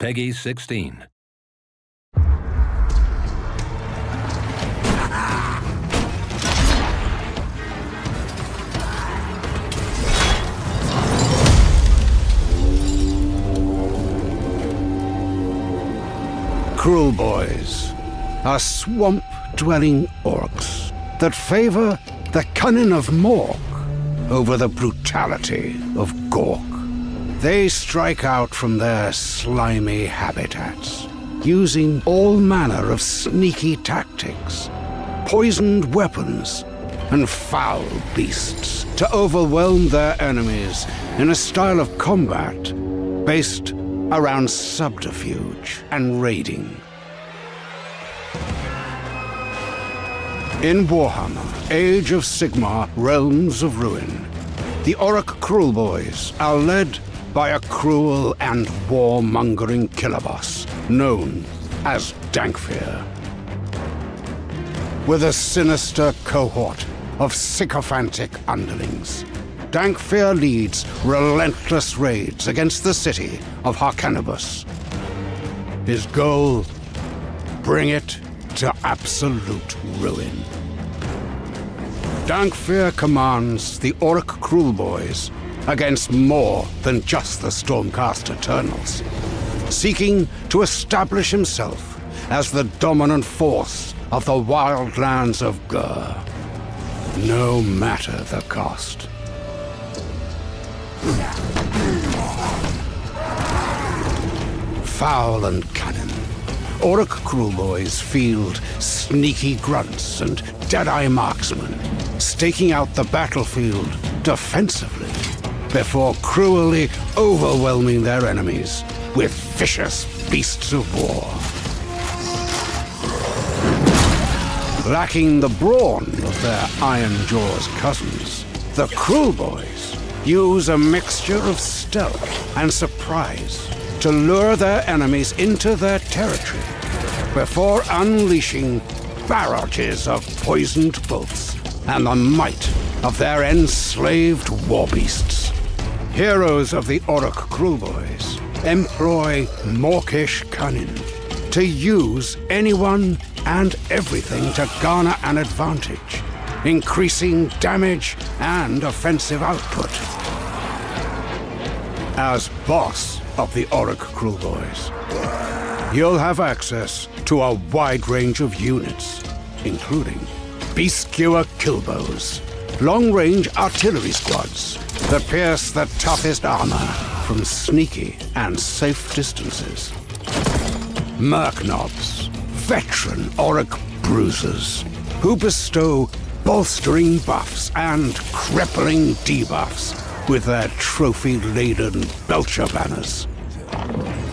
Peggy 16. Krulboyz are swamp-dwelling orcs that favor the cunning of Morg over the brutality of Gork. They strike out from their slimy habitats, using all manner of sneaky tactics, poisoned weapons, and foul beasts to overwhelm their enemies in a style of combat based around subterfuge and raiding. In Warhammer, Age of Sigmar, Realms of Ruin, the Orc Krulboyz are led by a cruel and warmongering killer boss known as Dankfear. With a sinister cohort of sycophantic underlings, Dankfear leads relentless raids against the city of Harcanibus. His goal? Bring it to absolute ruin. Dankfear commands the Orc Krulboyz against more than just the Stormcast Eternals, seeking to establish himself as the dominant force of the wildlands of Gur, no matter the cost. Foul and cunning, Orc Krulboyz field sneaky grunts and dead-eye marksmen, staking out the battlefield defensively before cruelly overwhelming their enemies with vicious beasts of war. Lacking the brawn of their Iron Jaws cousins, the Krulboyz use a mixture of stealth and surprise to lure their enemies into their territory before unleashing barrages of poisoned bolts and the might of their enslaved warbeasts. Heroes of the Orc Krulboyz employ mawkish cunning to use anyone and everything to garner an advantage, increasing damage and offensive output. As boss of the Orc Krulboyz, you'll have access to a wide range of units, including beast-skewer killbows, long-range artillery squads that pierce the toughest armor from sneaky and safe distances, merknobs, veteran Orc bruisers, who bestow bolstering buffs and crippling debuffs with their trophy-laden belcher banners.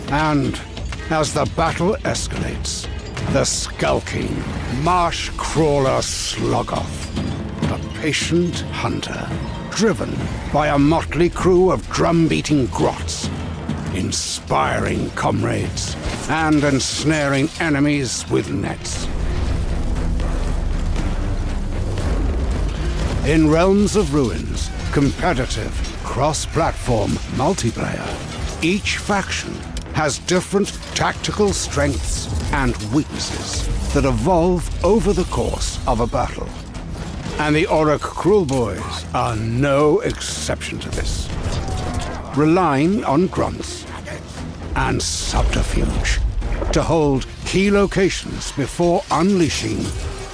And as the battle escalates, the skulking marsh crawler Sloggoth, a patient hunter driven by a motley crew of drum-beating grots, inspiring comrades and ensnaring enemies with nets. In Realms of Ruin's competitive cross-platform multiplayer, each faction has different tactical strengths and weaknesses that evolve over the course of a battle. And the Orc Krulboyz are no exception to this, relying on grunts and subterfuge to hold key locations before unleashing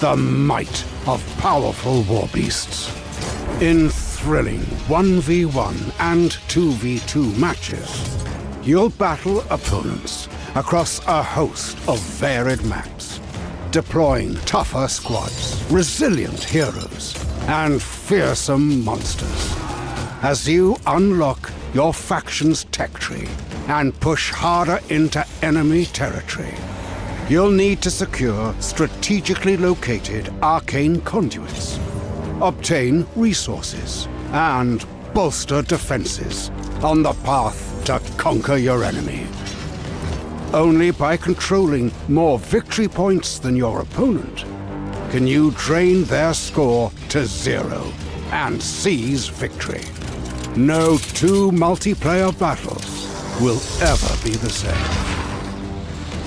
the might of powerful warbeasts. In thrilling 1v1 and 2v2 matches, you'll battle opponents across a host of varied maps, deploying tougher squads, resilient heroes, and fearsome monsters. As you unlock your faction's tech tree and push harder into enemy territory, you'll need to secure strategically located arcane conduits, obtain resources, and bolster defenses on the path to conquer your enemy. Only by controlling more victory points than your opponent can you drain their score to 0 and seize victory. No two multiplayer battles will ever be the same.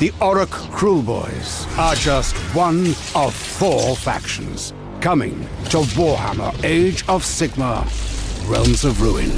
The Orc Krulboys are just one of 4 factions coming to Warhammer Age of Sigmar, Realms of Ruin.